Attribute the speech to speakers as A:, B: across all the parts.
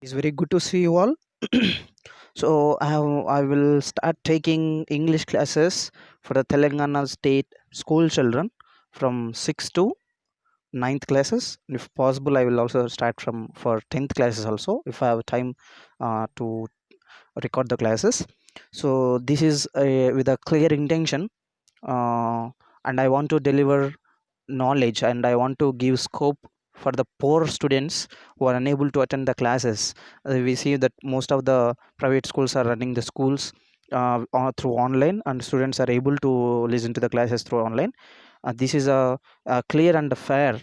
A: It's very good to see you all. So I will start taking English classes for the Telangana state school children from 6th to ninth classes. If possible, I will also start from for 10th classes also if I have time to record the classes. So this is with a clear intention, uh, and I want to deliver knowledge, and I want to give scope for the poor students who are unable to attend the classes. We see that most of the private schools are running the schools through online, and students are able to listen to the classes through online. This is a clear and fair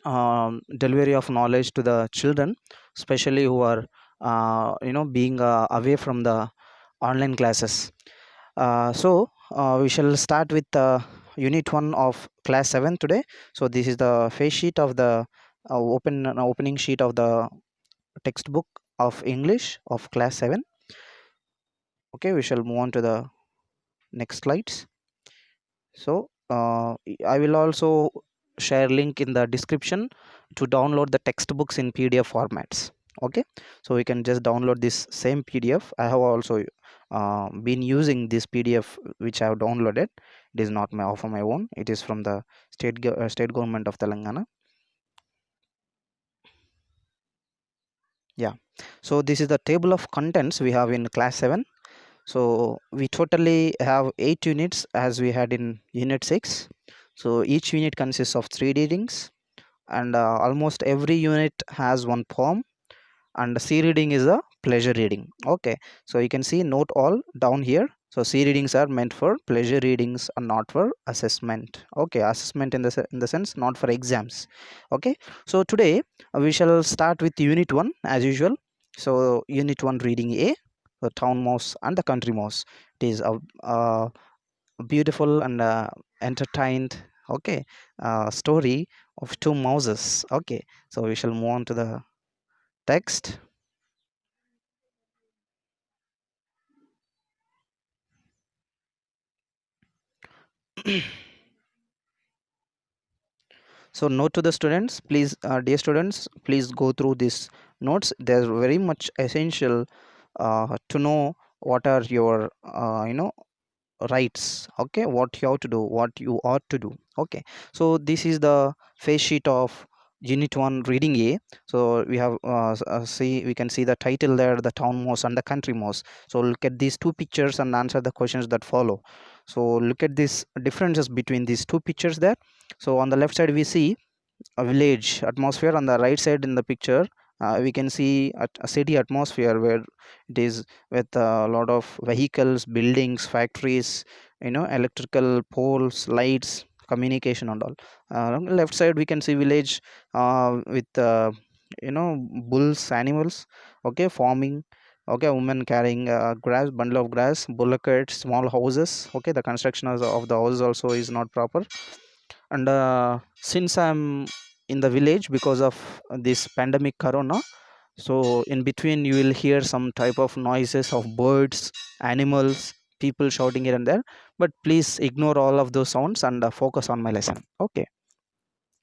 A: delivery of knowledge to the children, especially who are being away from the online classes. We shall start with unit 1 of class 7 today. So this is the face sheet of the opening sheet of the textbook of English of class 7. Okay, we shall move on to the next slides. So I will also share link in the description to download the textbooks in PDF formats. Okay, so we can just download this same PDF. I have also been using this PDF which I have downloaded. It is not my of my own. It is from the state government of Telangana. Yeah. So this is the table of contents we have in class 7. So we totally have 8 units as we had in unit 6. So each unit consists of 3 readings, and almost every unit has one poem, and C reading is a pleasure reading. Okay, so you can see note all down here. So C readings are meant for pleasure readings and not for assessment. Okay, assessment in the sense not for exams. Okay, so today we shall start with unit 1 as usual. So unit 1 reading A, the town mouse and the country mouse. It is a beautiful and entertained, okay, story of two mouses. Okay, so we shall move on to the text. So note to the students, please, dear students, please go through these notes. They're very much essential to know what are your rights. Okay, what you have to do, what you ought to do. Okay, so this is the face sheet of unit 1 reading A. So we have see we can see the title there, the town mouse and the country mouse. So look at these two pictures and answer the questions that follow. So look at these differences between these two pictures there. So on the left side we see a village atmosphere. On the right side in the picture we can see a city atmosphere where it is with a lot of vehicles, buildings, factories, electrical poles, lights, communication and all. On the left side we can see village with bulls, animals, okay, farming. Okay, a woman carrying grass, bundle of grass, bullock carts, small houses. Okay, the construction of the house also is not proper. And since I'm in the village because of this pandemic corona, so in between you will hear some type of noises of birds, animals, people shouting here and there, but please ignore all of those sounds and focus on my lesson. Okay,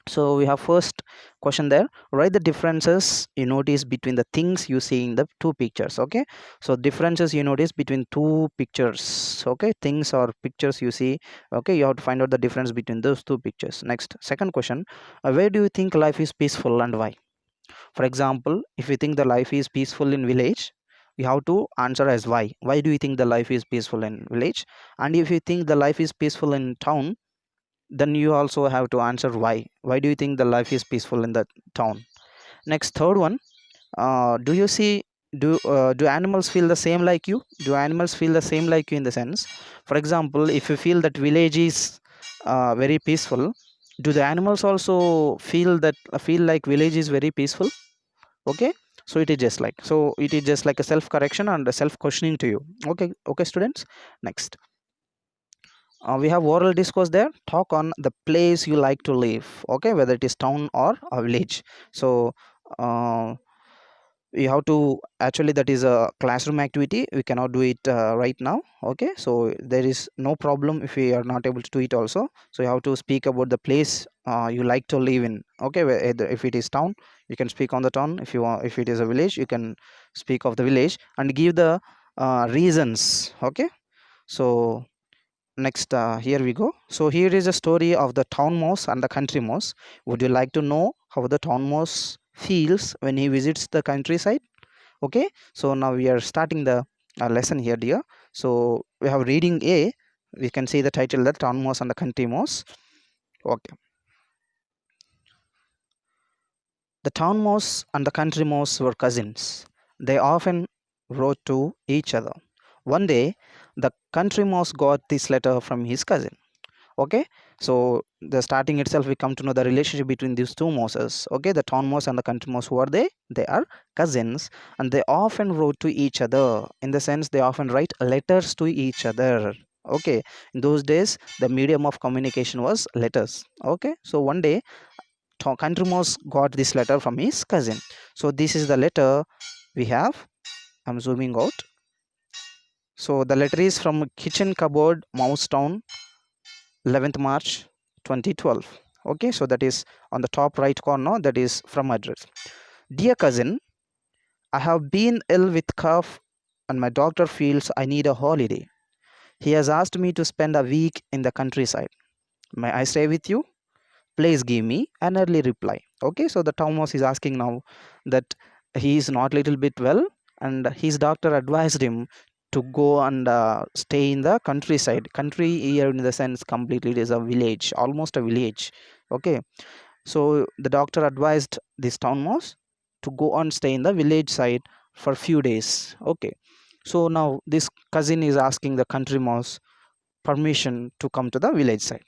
A: so we have first question there. Write the differences you notice between the things you see in the two pictures. Okay, so differences you notice between two pictures. Okay, things or pictures you see. Okay, you have to find out the difference between those two pictures. Next, second question. Where do you think life is peaceful and why? For example, if you think the life is peaceful in village, you have to answer as why do you think the life is peaceful in village? And if you think the life is peaceful in town, then you also have to answer why do you think the life is peaceful in the town? Next, third one. Do you see, do animals feel the same like you? Do animals feel the same like you in the sense, for example, if you feel that village is very peaceful, do the animals also feel like village is very peaceful? Okay, so it is just like a self correction and a self questioning to you. Okay, okay students. Next, we have oral discourse there. Talk on the place you like to live. Okay, whether it is town or a village. So uh, you have to, actually that is a classroom activity, we cannot do it right now. Okay, so there is no problem if we are not able to do it also. So you have to speak about the place you like to live in. Okay, if it is town, you can speak on the town. If you want, if it is a village, you can speak of the village and give the reasons. Okay, so next, here we go. So here is a story of the town mouse and the country mouse. Would you like to know how the town mouse feels when he visits the countryside? Okay, so now we are starting the lesson here, dear. So we have reading A. We can see the title, the town mouse and the country mouse. Okay, the town mouse and the country mouse were cousins. They often wrote to each other. One day, the country mouse got this letter from his cousin. Okay, so the starting itself we come to know the relationship between these two mouses. Okay, the town mouse and the country mouse, who are they are cousins, and they often wrote to each other, in the sense they often write letters to each other. Okay, in those days the medium of communication was letters. Okay, so one day country mouse got this letter from his cousin. So this is the letter we have. I'm zooming out. So the letter is from kitchen cupboard, mouse town, 11th March 2012. Okay, so that is on the top right corner, that is from address. Dear cousin, I have been ill with cough and my doctor feels I need a holiday. He has asked me to spend a week in the countryside. May I stay with you? Please give me an early reply. Okay, so the Thomas is asking now that he is not little bit well and his doctor advised him to go and stay in the countryside. Country here in the sense completely it is a village, almost a village. Okay, so the doctor advised this town mouse to go and stay in the village side for few days. Okay, so now this cousin is asking the country mouse permission to come to the village side.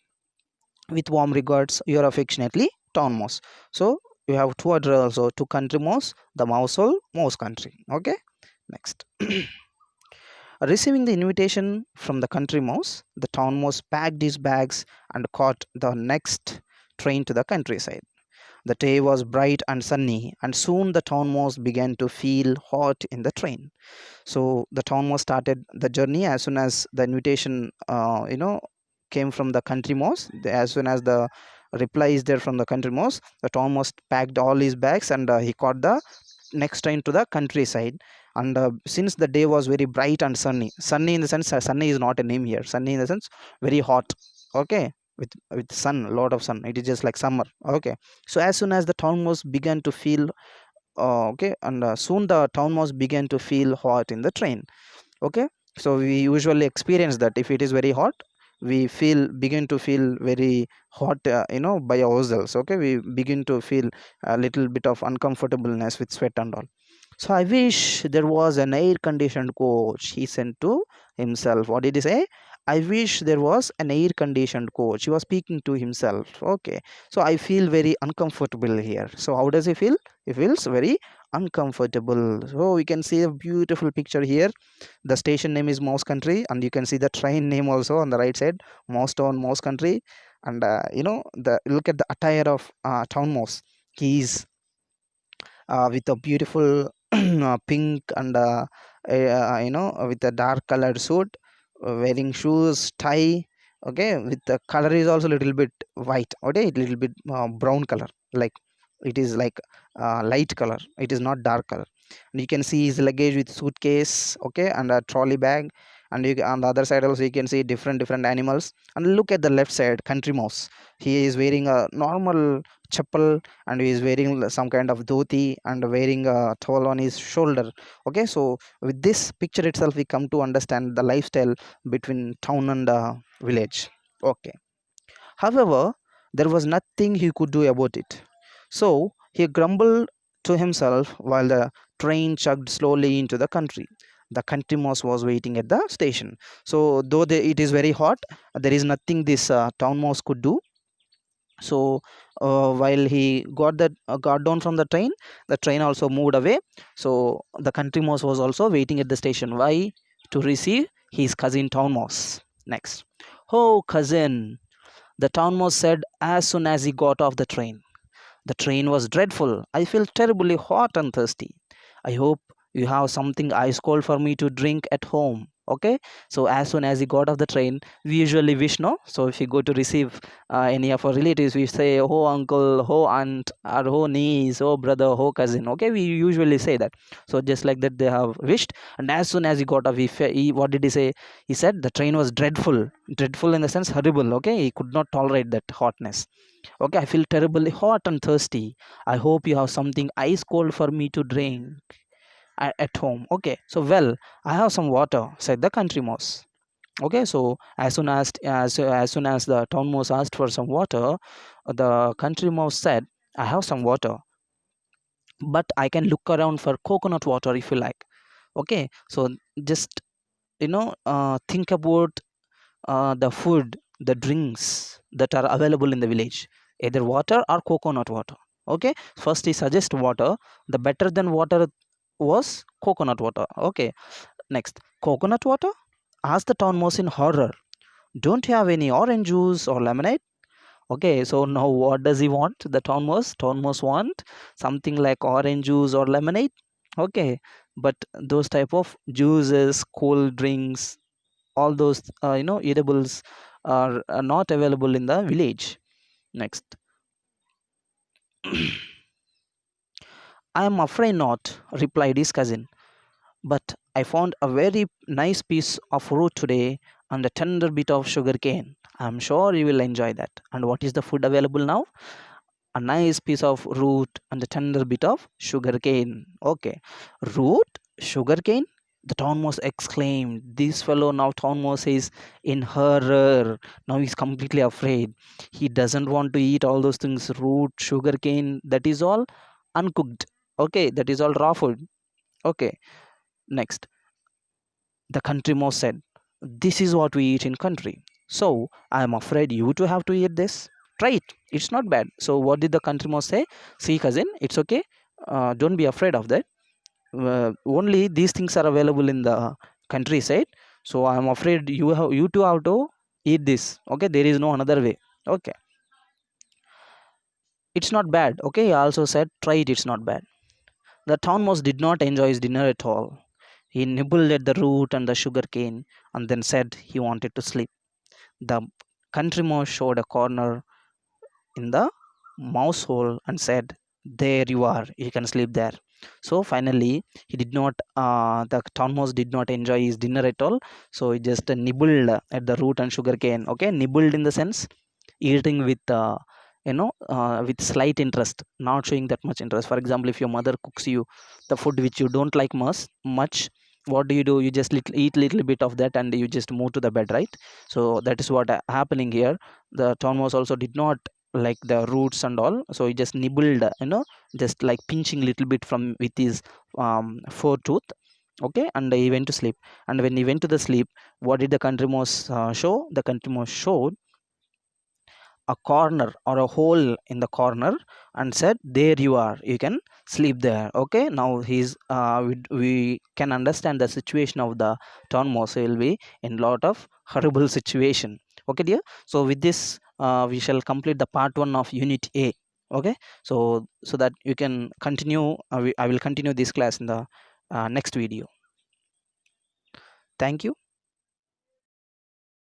A: With warm regards, your affectionately town mouse. So you have two address also, to country mouse, the mouse hole, mouse country. Okay, next. Receiving the invitation from the country mouse, the town mouse packed his bags and caught the next train to the countryside. The day was bright and sunny, and soon the town mouse began to feel hot in the train. So the town mouse started the journey as soon as the invitation, came from the country mouse. As soon as the reply is there from the country mouse, the town mouse packed all his bags and he caught the next train to the countryside. And since the day was very bright and sunny in the sense, sunny is not a name here, sunny in the sense very hot. Okay, with sun, a lot of sun, it is just like summer. Okay, so as soon as the town mouse began to feel okay, and soon the town mouse began to feel hot in the train. Okay, so we usually experience that if it is very hot, we begin to feel very hot, by ourselves. Okay, we begin to feel a little bit of uncomfortableness with sweat and all. So I wish there was an air conditioned coach, he said to himself. What did he say? I wish there was an air conditioned coach. He was speaking to himself. Okay, so I feel very uncomfortable here. So how does he feel? He feels very uncomfortable. So we can see a beautiful picture here. The station name is Mouse Country, and you can see the train name also on the right side, Mouse Town, Mouse Country. And the look at the attire of Town Mouse. He's with a beautiful pink and with a dark colored suit, wearing shoes, tie. Okay, with the color is also a little bit white. Okay, a little bit brown color, like it is like light color, it is not dark color. And you can see his luggage with suitcase, okay, and a trolley bag. And on the other side also you can see different animals. And look at the left side, country mouse. He is wearing a normal chappal, and he is wearing some kind of dhoti and wearing a towel on his shoulder. Okay, so with this picture itself we come to understand the lifestyle between town and village. Okay, however, there was nothing he could do about it. So he grumbled to himself while the train chugged slowly into the country. The country mouse was waiting at the station. So though it is very hot, there is nothing this town mouse could do. So while he got down from the train also moved away. So the country mouse was also waiting at the station. Why? To receive his cousin town mouse. Next. Oh cousin, the town mouse said as soon as he got off the train. The train was dreadful. I feel terribly hot and thirsty. I hope you have something ice cold for me to drink at home. Okay, so as soon as he got off the train, we usually wish, no? So if you go to receive any of our relatives, we say, oh uncle, oh aunt, or oh niece, oh brother, oh cousin. Okay, we usually say that. So just like that, they have wished. And as soon as he got off, what did he say? He said the train was dreadful in the sense horrible. Okay, he could not tolerate that hotness. Okay, I feel terribly hot and thirsty. I hope you have something ice cold for me to drink at home. Okay, so well, I have some water, said the country mouse. Okay, so as soon as the town mouse asked for some water, the country mouse said, I have some water, but I can look around for coconut water if you like. Okay, so just think about the food, the drinks that are available in the village, either water or coconut water. Okay, first he suggests water. The better than water was coconut water. Okay, next, coconut water? Asked the town mouse in horror. Don't you have any orange juice or lemonade? Okay, so now what does he want? The town mouse? Town mouse want something like orange juice or lemonade. Okay, but those type of juices, cold drinks, all those edibles are not available in the village. Next, I am afraid not, replied his cousin. But I found a very nice piece of fruit today and a tender bit of sugar cane. I'm sure you will enjoy that. And what is the food available now? A nice piece of root and a tender bit of sugar cane. Okay. Root? Sugar cane? The town mouse exclaimed. This fellow now town mouse is in horror. Now he's completely afraid. He doesn't want to eat all those things. Root, sugar cane, that is all uncooked. Okay, that is all raw food. Okay. Next, the country mouse said, this is what we eat in country. So I am afraid you too have to eat this. Try it. It's not bad. So what did the country mouse say? See, cousin, it's okay. Don't be afraid of that. Only these things are available in the countryside. So I am afraid you too have to eat this. Okay, there is no another way. Okay, it's not bad. Okay, he also said, try it. It's not bad. The town mouse did not enjoy his dinner at all. He nibbled at the root and the sugar cane and then said he wanted to sleep. The country mouse showed a corner in the mouse hole and said, there you are, you can sleep there. So finally, the town mouse did not enjoy his dinner at all. So he just nibbled at the root and sugar cane. Okay, nibbled in the sense eating with slight interest, not showing that much interest. For example, if your mother cooks you the food which you don't like much, what do? You just eat little bit of that and you just move to the bed, right? So that is what happening here. The town mouse also did not like the roots and all, so he just nibbled, just like pinching little bit from with his four tooth. Okay, and he went to sleep. And when he went to the sleep, what did the country mouse show? The country mouse showed a corner or a hole in the corner and said, there you are, you can sleep there. Okay, now we can understand the situation of the town mouse will be in lot of horrible situation. Okay dear, so with this we shall complete the part 1 of unit A. Okay, so that you can continue, I will continue this class in the next video. Thank you.